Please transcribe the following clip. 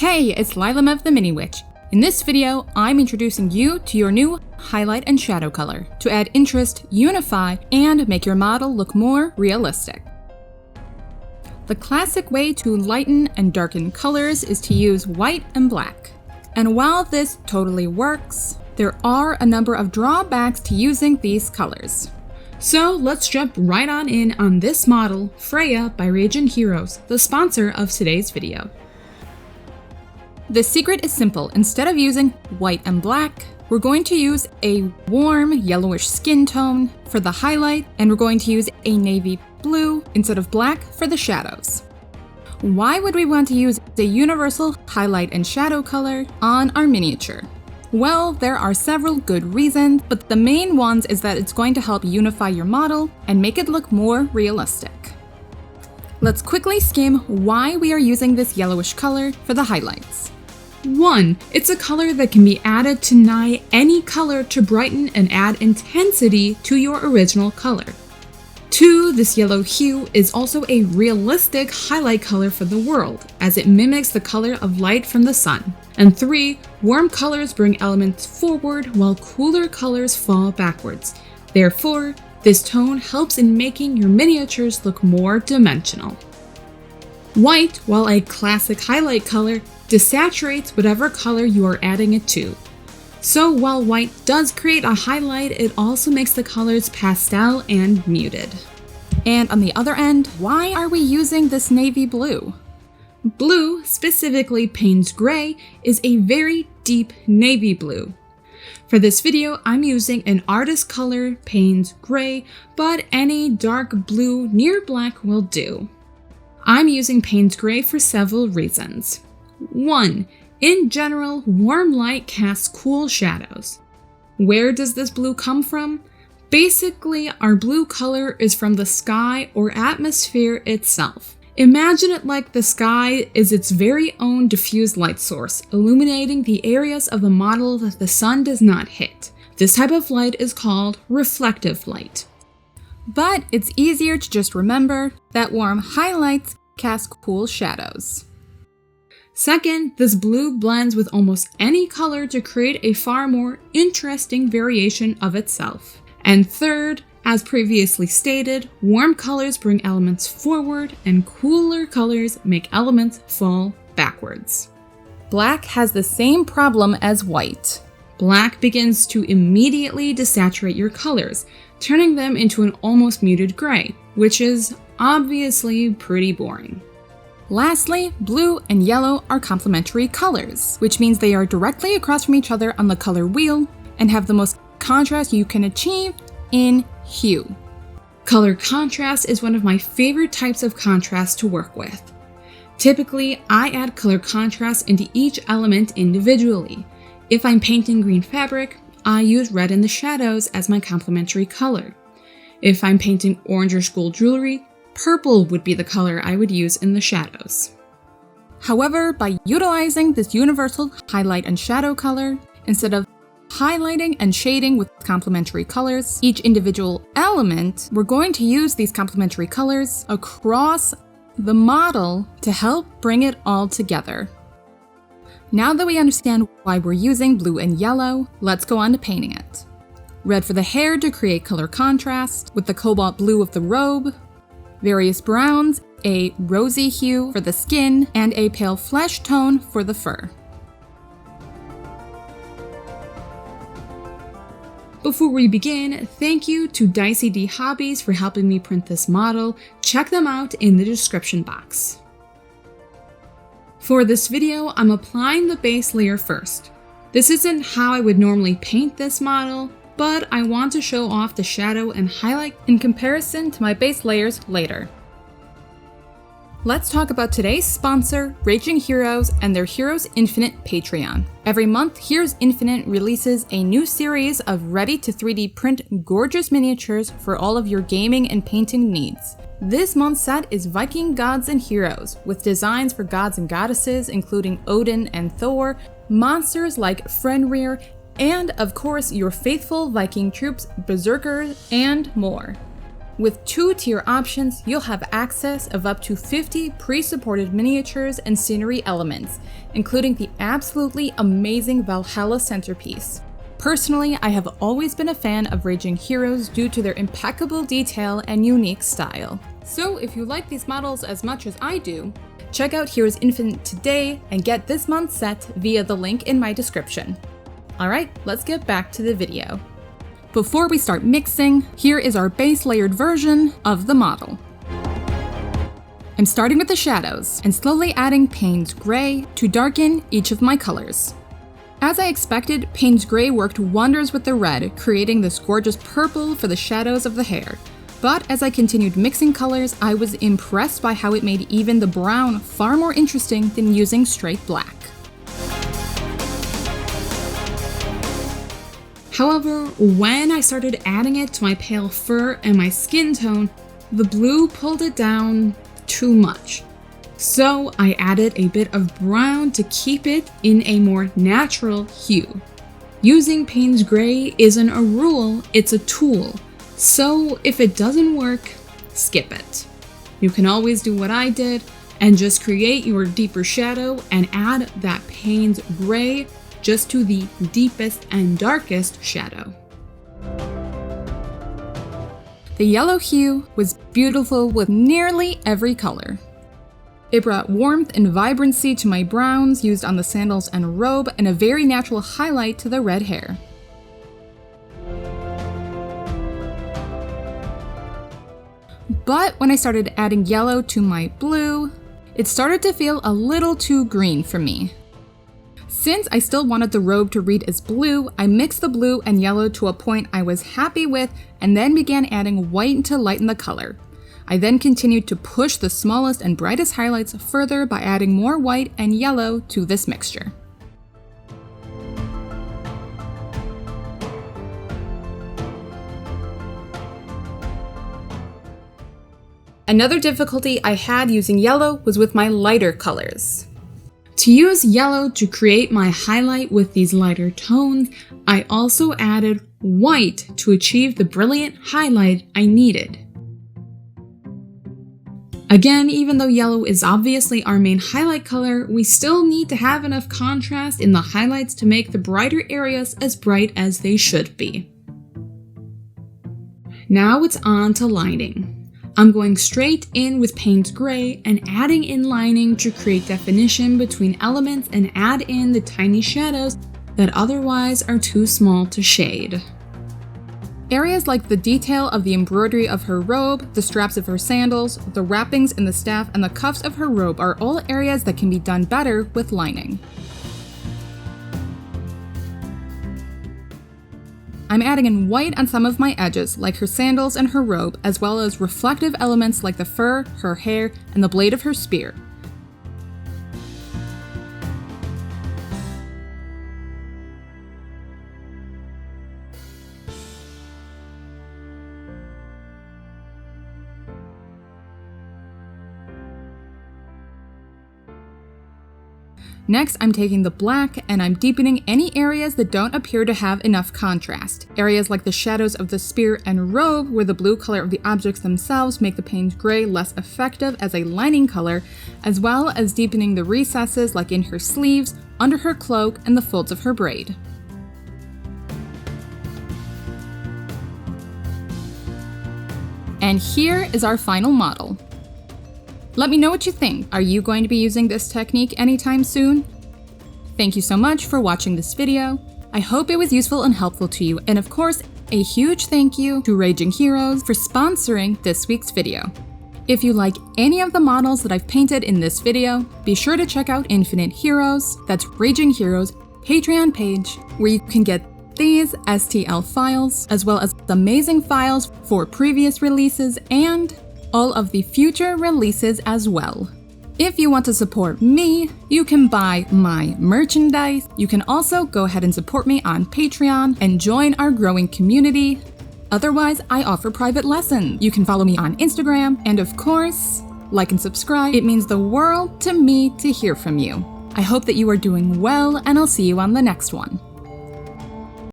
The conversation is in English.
Hey, it's Lyla of the Mini Witch. In this video, I'm introducing you to your new highlight and shadow color to add interest, unify, and make your model look more realistic. The classic way to lighten and darken colors is to use white and black. And while this totally works, there are a number of drawbacks to using these colors. So let's jump right on in on this model, Freya by Raging Heroes, the sponsor of today's video. The secret is simple. Instead of using white and black, we're going to use a warm yellowish skin tone for the highlight, and we're going to use a navy blue instead of black for the shadows. Why would we want to use a universal highlight and shadow color on our miniature? Well, there are several good reasons, but the main ones is that it's going to help unify your model and make it look more realistic. Let's quickly skim why we are using this yellowish color for the highlights. 1. It's a color that can be added to nigh any color to brighten and add intensity to your original color. 2. This yellow hue is also a realistic highlight color for the world, as it mimics the color of light from the sun. And 3. Warm colors bring elements forward while cooler colors fall backwards. Therefore, this tone helps in making your miniatures look more dimensional. White, while a classic highlight color, desaturates whatever color you are adding it to. So while white does create a highlight, it also makes the colors pastel and muted. And on the other end, why are we using this navy blue? Blue, specifically Payne's Gray, is a very deep navy blue. For this video, I'm using an artist color Payne's Gray, but any dark blue near black will do. I'm using Payne's Gray for several reasons. 1. In general, warm light casts cool shadows. Where does this blue come from? Basically, our blue color is from the sky or atmosphere itself. Imagine it like the sky is its very own diffused light source, illuminating the areas of the model that the sun does not hit. This type of light is called reflective light. But it's easier to just remember that warm highlights cast cool shadows. Second, this blue blends with almost any color to create a far more interesting variation of itself. And third, as previously stated, warm colors bring elements forward and cooler colors make elements fall backwards. Black has the same problem as white. Black begins to immediately desaturate your colors, turning them into an almost muted gray, which is obviously pretty boring. Lastly, blue and yellow are complementary colors, which means they are directly across from each other on the color wheel and have the most contrast you can achieve in hue. Color contrast is one of my favorite types of contrast to work with. Typically, I add color contrast into each element individually. If I'm painting green fabric, I use red in the shadows as my complementary color. If I'm painting orange or gold jewelry, purple would be the color I would use in the shadows. However, by utilizing this universal highlight and shadow color, instead of highlighting and shading with complementary colors, each individual element, we're going to use these complementary colors across the model to help bring it all together. Now that we understand why we're using blue and yellow, let's go on to painting it. Red for the hair to create color contrast, with the cobalt blue of the robe, various browns, a rosy hue for the skin, and a pale flesh tone for the fur. Before we begin, thank you to Dicey D Hobbies for helping me print this model. Check them out in the description box. For this video, I'm applying the base layer first. This isn't how I would normally paint this model, but I want to show off the shadow and highlight in comparison to my base layers later. Let's talk about today's sponsor, Raging Heroes, and their Heroes Infinite Patreon. Every month, Heroes Infinite releases a new series of ready to 3D print gorgeous miniatures for all of your gaming and painting needs. This month's set is Viking Gods and Heroes, with designs for gods and goddesses including Odin and Thor, monsters like Fenrir, and of course your faithful Viking troops, berserkers, and more. With 2-tier options, you'll have access of up to 50 pre-supported miniatures and scenery elements, including the absolutely amazing Valhalla centerpiece. Personally, I have always been a fan of Raging Heroes due to their impeccable detail and unique style. So if you like these models as much as I do, check out Heroes Infinite today and get this month's set via the link in my description. Alright, let's get back to the video. Before we start mixing, here is our base layered version of the model. I'm starting with the shadows and slowly adding Payne's Gray to darken each of my colors. As I expected, Payne's Gray worked wonders with the red, creating this gorgeous purple for the shadows of the hair. But as I continued mixing colors, I was impressed by how it made even the brown far more interesting than using straight black. However, when I started adding it to my pale fur and my skin tone, the blue pulled it down too much. So I added a bit of brown to keep it in a more natural hue. Using Payne's Gray isn't a rule, it's a tool. So if it doesn't work, skip it. You can always do what I did and just create your deeper shadow and add that Payne's Gray just to the deepest and darkest shadow. The yellow hue was beautiful with nearly every color. It brought warmth and vibrancy to my browns used on the sandals and robe, and a very natural highlight to the red hair. But when I started adding yellow to my blue, it started to feel a little too green for me. Since I still wanted the robe to read as blue, I mixed the blue and yellow to a point I was happy with and then began adding white to lighten the color. I then continued to push the smallest and brightest highlights further by adding more white and yellow to this mixture. Another difficulty I had using yellow was with my lighter colors. To use yellow to create my highlight with these lighter tones, I also added white to achieve the brilliant highlight I needed. Again, even though yellow is obviously our main highlight color, we still need to have enough contrast in the highlights to make the brighter areas as bright as they should be. Now it's on to lining. I'm going straight in with Payne's Gray and adding in lining to create definition between elements and add in the tiny shadows that otherwise are too small to shade. Areas like the detail of the embroidery of her robe, the straps of her sandals, the wrappings in the staff, and the cuffs of her robe are all areas that can be done better with lining. I'm adding in white on some of my edges, like her sandals and her robe, as well as reflective elements like the fur, her hair, and the blade of her spear. Next, I'm taking the black and I'm deepening any areas that don't appear to have enough contrast. Areas like the shadows of the spear and robe, where the blue color of the objects themselves make the Payne's Gray less effective as a lining color, as well as deepening the recesses like in her sleeves, under her cloak, and the folds of her braid. And here is our final model. Let me know what you think. Are you going to be using this technique anytime soon? Thank you so much for watching this video. I hope it was useful and helpful to you, and of course, a huge thank you to Raging Heroes for sponsoring this week's video. If you like any of the models that I've painted in this video, be sure to check out Infinite Heroes, that's Raging Heroes' Patreon page, where you can get these STL files, as well as amazing files for previous releases and all of the future releases as well. If you want to support me, you can buy my merchandise. You can also go ahead and support me on Patreon and join our growing community. Otherwise, I offer private lessons. You can follow me on Instagram, and of course, like and subscribe. It means the world to me to hear from you. I hope that you are doing well, and I'll see you on the next one.